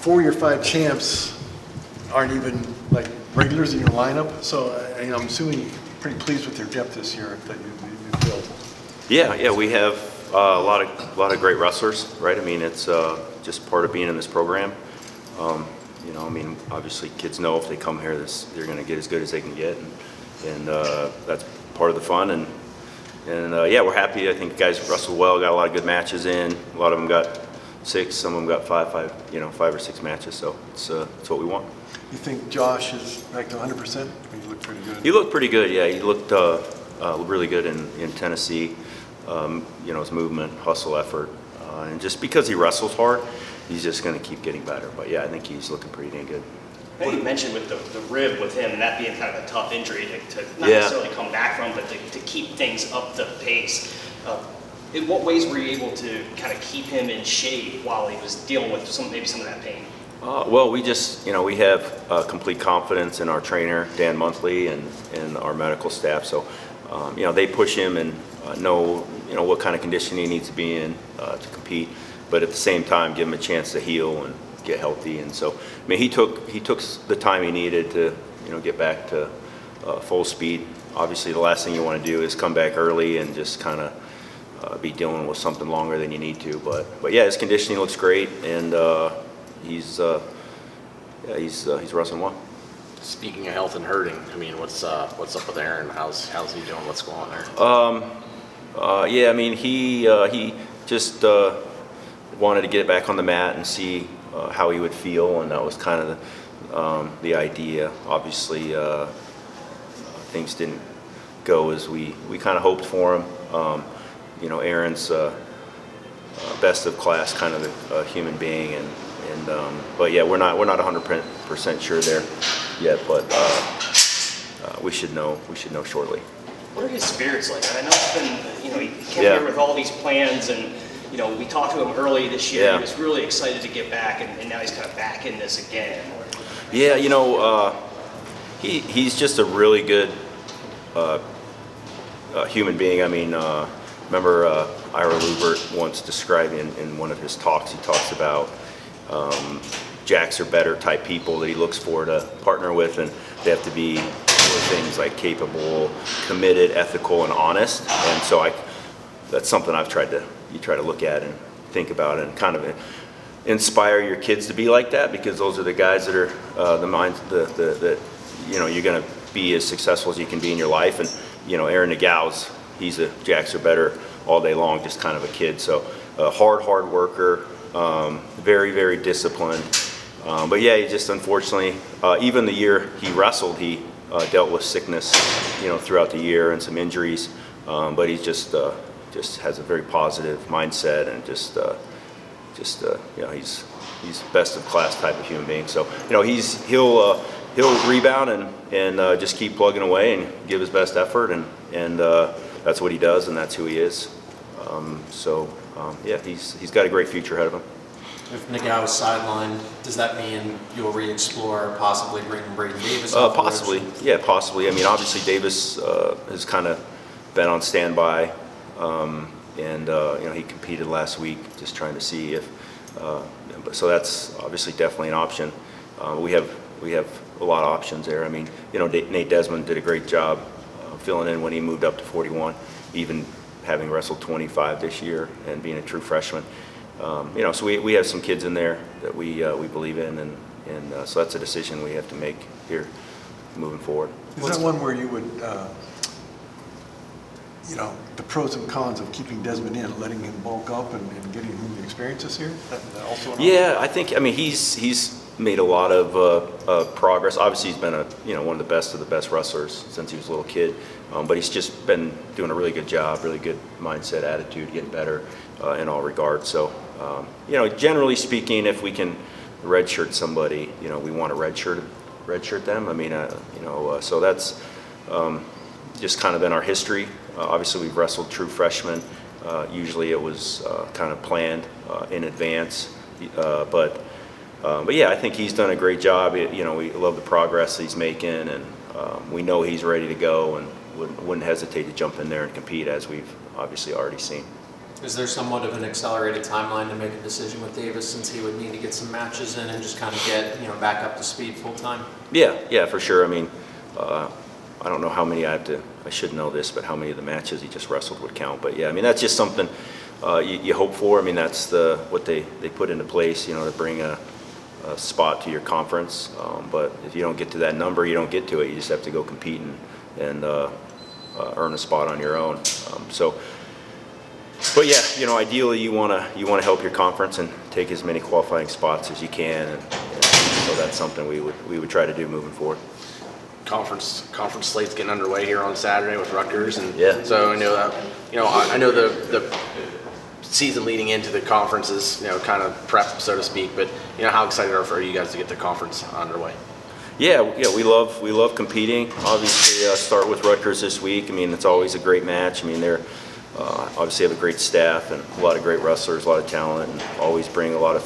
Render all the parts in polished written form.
4 of your 5 champs aren't even like regulars in your lineup. So I'm assuming you're pretty pleased with your depth this year that you built. Yeah, we have a lot of great wrestlers, right? I mean, it's just part of being in this program. Obviously kids know if they come here, they're going to get as good as they can get, and that's part of the fun. And we're happy. I think the guys wrestled well, got a lot of good matches in. A lot of them got 6, some of them got 5 or 6 matches. So it's what we want. You think Josh is back to 100%? He looked pretty good. He looked pretty good. Yeah, he looked really good in Tennessee. His movement, hustle, effort, and just because he wrestles hard, he's just going to keep getting better. But yeah, I think he's looking pretty dang good. I think you mentioned with the rib with him and that being kind of a tough injury to not necessarily come back from, but to keep things up the pace. In what ways were you able to kind of keep him in shape while he was dealing with maybe some of that pain? Well, we just, we have complete confidence in our trainer, Dan Monthly, and our medical staff. So, they push him and know, what kind of condition he needs to be in to compete, but at the same time, give him a chance to heal and get healthy. And so, he took the time he needed to, get back to full speed. Obviously, the last thing you want to do is come back early and just kind of be dealing with something longer than you need to. But yeah, his conditioning looks great, and he's wrestling well. Speaking of health and hurting, what's up with Aaron? How's he doing? What's going on there? He just wanted to get back on the mat and see how he would feel, and that was kind of the idea. Obviously, things didn't go as we kind of hoped for him. Aaron's best of class kind of a human being, but yeah, we're not 100% sure there yet, but we should know shortly. What are his spirits like? I know it's been, he came here with all these plans, and we talked to him early this year. He was really excited to get back, and now he's kind of back in this again. Yeah, he's just a really good human being. Remember Ira Lubert once described in one of his talks, he talks about jacks are better type people that he looks for to partner with, and they have to be things like capable, committed, ethical, and honest. And so that's something I've tried to look at and think about and kind of inspire your kids to be like that, because those are the guys that are the minds that you're going to be as successful as you can be in your life. And Aaron Nagao's, he's a jacks are better all day long, just kind of a kid. So hard worker, very, very disciplined. But yeah, he just unfortunately, even the year he wrestled, he dealt with sickness, throughout the year and some injuries. But he just has a very positive mindset, and he's best of class type of human being. So he'll rebound and just keep plugging away and give his best effort, and that's what he does, and that's who he is. He's got a great future ahead of him. If Nagao is sidelined, does that mean you'll re-explore possibly bringing Braeden Davis off the Possibly, yeah, possibly. Has kind of been on standby, and he competed last week, just trying to see if. So that's obviously definitely an option. We have a lot of options there. Nate Desmond did a great job filling in when he moved up to 41, even having wrestled 25 this year and being a true freshman. So we have some kids in there that we believe in, and so that's a decision we have to make here moving forward. Is that one where you would, the pros and cons of keeping Desmond in, letting him bulk up and getting him the experience this year? That also I think he's made a lot of progress. Obviously, he's been one of the best wrestlers since he was a little kid. But he's just been doing a really good job, really good mindset, attitude, getting better in all regards. So, generally speaking, if we can redshirt somebody, we want to redshirt them. So that's just kind of been our history. Obviously, we've wrestled true freshmen. Usually, it was kind of planned in advance. But yeah, I think he's done a great job. We love the progress he's making, and we know he's ready to go, and wouldn't hesitate to jump in there and compete, as we've obviously already seen. Is there somewhat of an accelerated timeline to make a decision with Davis, since he would need to get some matches in and just kind of get, back up to speed full time? Yeah, for sure. I mean, I don't know how many I should know this, but how many of the matches he just wrestled would count. But yeah, I mean, that's just something you hope for. I mean, that's what they put into place, to bring a spot to your conference. But if you don't get to that number, you don't get to it. You just have to go compete and earn a spot on your own. But yeah, ideally you want to help your conference and take as many qualifying spots as you can, and so that's something we would try to do moving forward. Conference slate's getting underway here on Saturday with Rutgers, and Yeah. so I know that I know the season leading into the conference is kind of prep, so to speak. But how excited are you guys to get the conference underway? Yeah, we love competing. Obviously, start with Rutgers this week. I mean, it's always a great match. I mean, they're obviously have a great staff and a lot of great wrestlers, a lot of talent, and always bring a lot of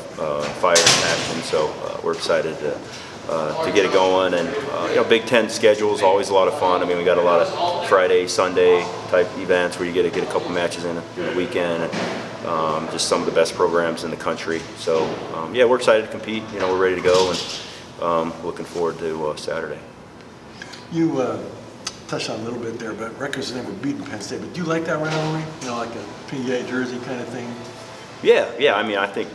fire and passion. So we're excited to get it going. And Big Ten schedule is always a lot of fun. I mean, we got a lot of Friday, Sunday type events where you get a couple matches in the weekend, and just some of the best programs in the country. So yeah, we're excited to compete. We're ready to go, and looking forward to Saturday. You touched on it a little bit there, but Rutgers has never beaten Penn State. But do you like that rivalry? Like a PA Jersey kind of thing? Yeah. I mean, I think,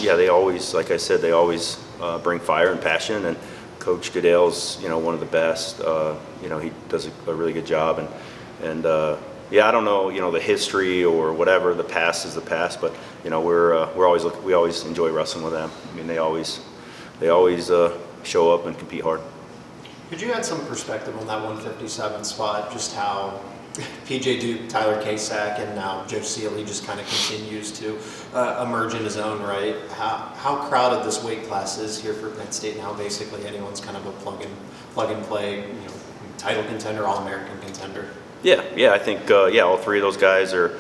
they always, like I said, they always bring fire and passion. And Coach Goodale's, one of the best. He does a really good job. And I don't know, the history or whatever. The past is the past, but we always enjoy wrestling with them. I mean, they always show up and compete hard. Could you add some perspective on that 157 spot, just how PJ Duke, Tyler Kasak, and now Joe Sealey just kind of continues to emerge in his own right? How crowded this weight class is here for Penn State now? Basically, anyone's kind of a plug and play, title contender, All-American contender. Yeah. I think all three of those guys are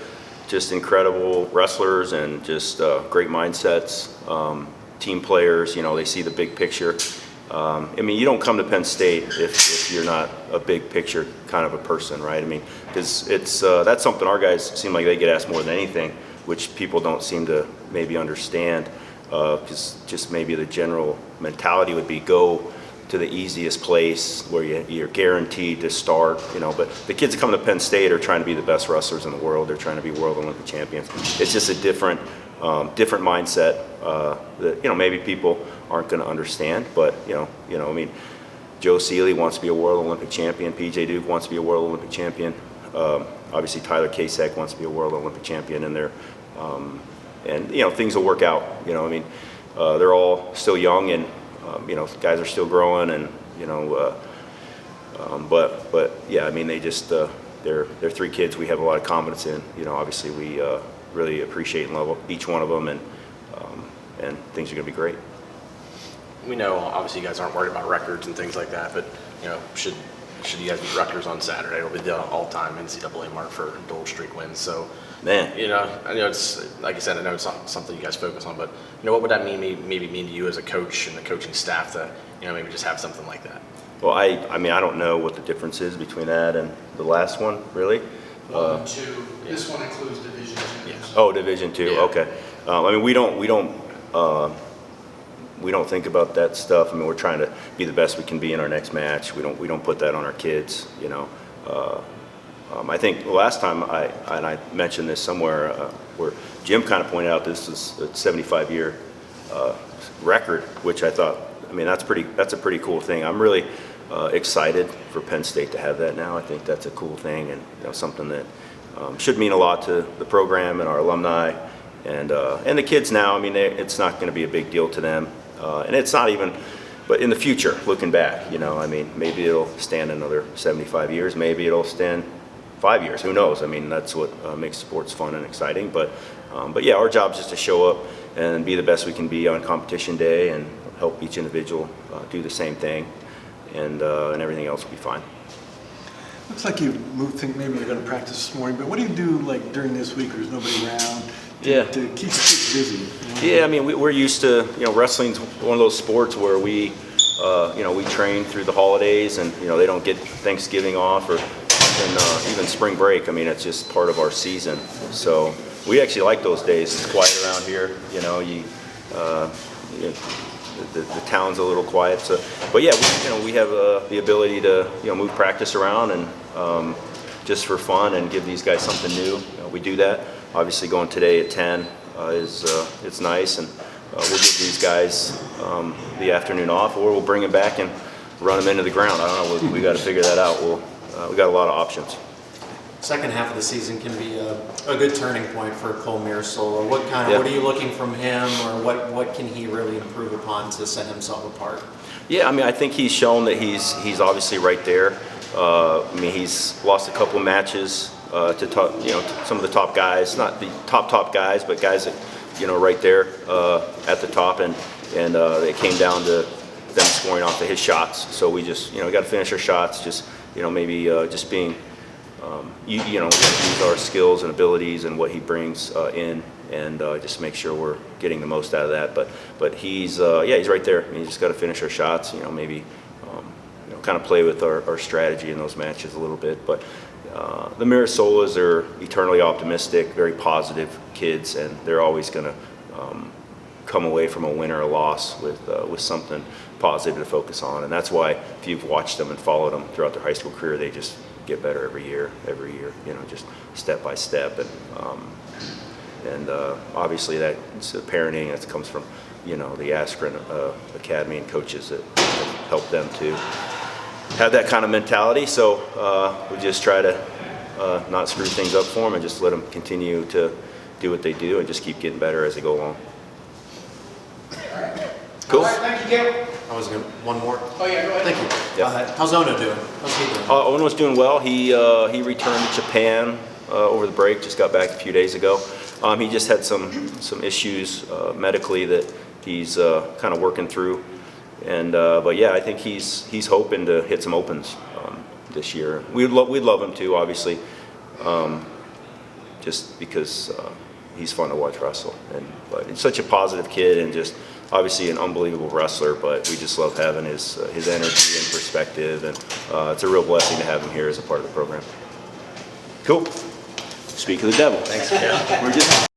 just incredible wrestlers and just great mindsets, team players. They see the big picture. I mean, you don't come to Penn State if you're not a big picture kind of a person, right? I mean, because that's something our guys seem like they get asked more than anything, which people don't seem to maybe understand, because just maybe the general mentality would be go to the easiest place where you're guaranteed to start, But the kids that come to Penn State are trying to be the best wrrestlers in the world. They're trying to be world Olympic champions. It's just a different mindset that maybe people aren't going to understand. But I mean, Joe Sealey wants to be a world Olympic champion. PJ Duke wants to be a world Olympic champion. Obviously, Tyler Kasak wants to be a world Olympic champion. And things will work out. I mean, they're all still young, and guys are still growing, and but yeah, I mean, they just they're three kids we have a lot of confidence in. Obviously we really appreciate and love each one of them, and things are going to be great. We know obviously you guys aren't worried about records and things like that, but should you guys beat Rutgers on Saturday, it'll be the all-time NCAA mark for dual streak wins. So Man, I know it's, like I said, I know it's not something you guys focus on, but what would that maybe mean to you as a coach and the coaching staff to maybe just have something like that? well, I mean, I don't know what the difference is between that and the last one, really. 1 and 2. This one includes Division 2. Yes. Oh, Division II. Yeah. Okay. I mean, we don't think about that stuff. I mean, we're trying to be the best we can be in our next match. We don't put that on our kids. I think the last time I mentioned this somewhere where Jim kind of pointed out this is a 75-year record, which I thought, I mean, that's a pretty cool thing. I'm really excited for Penn State to have that now. I think that's a cool thing, and something that should mean a lot to the program and our alumni and the kids now. I mean, it's not going to be a big deal to them, and it's not even. But in the future, looking back, I mean, maybe it'll stand another 75 years. Maybe it'll stand 5 years. Who knows? I mean, that's what makes sports fun and exciting. But yeah, our job is just to show up and be the best we can be on competition day and help each individual do the same thing, and everything else will be fine. Looks like you moved things. Maybe you're going to practice this morning, but what do you do like during this week? There's nobody around. To keep the kids busy. Yeah, I mean, we're used to, wrestling's one of those sports where we train through the holidays, and they don't get Thanksgiving off or even spring break. I mean, it's just part of our season. So we actually like those days. It's quiet around here, you know, the town's a little quiet. So, but yeah, we have the ability to, move practice around and just for fun and give these guys something new. We do that. Obviously going today at 10 it's nice, and we'll give these guys the afternoon off, or we'll bring them back and run them into the ground. I don't know. We got to figure that out. We got a lot of options. Second half of the season can be a good turning point for Cole Mirasola. What are you looking from him, or what can he really improve upon to set himself apart? Yeah, I mean, I think he's shown that he's obviously right there. I mean, he's lost a couple matches to some of the top guys, not the top guys, but guys that right there at the top, and it came down to them scoring off of his shots. So we just got to finish our shots. Just maybe just being use our skills and abilities and what he brings in, and just make sure we're getting the most out of that. But he's he's right there. I mean, you just got to finish our shots. Maybe kind of play with our strategy in those matches a little bit. But the Mirasolas are eternally optimistic, very positive kids, and they're always going to come away from a win or a loss with something positive to focus on. And that's why if you've watched them and followed them throughout their high school career, they just get better every year, just step by step. And obviously that's the parenting that comes from, the Askren Academy and coaches that help them to have that kind of mentality. So we just try to not screw things up for them and just let them continue to do what they do and just keep getting better as they go along. Cool. All right, thank you, Cael. I was going one more. Oh, yeah, go ahead. Thank you. Yeah. How's Ono doing? How's he doing? Ono's doing well. He returned to Japan over the break. Just got back a few days ago. He just had some issues medically that he's kind of working through. And but yeah, I think he's hoping to hit some opens this year. We'd love him to, obviously, just because he's fun to watch wrestle. But he's such a positive kid and just obviously an unbelievable wrestler. But we just love having his energy and perspective, and it's a real blessing to have him here as a part of the program. Cool. Speak of the devil. Thanks, Cael. We're just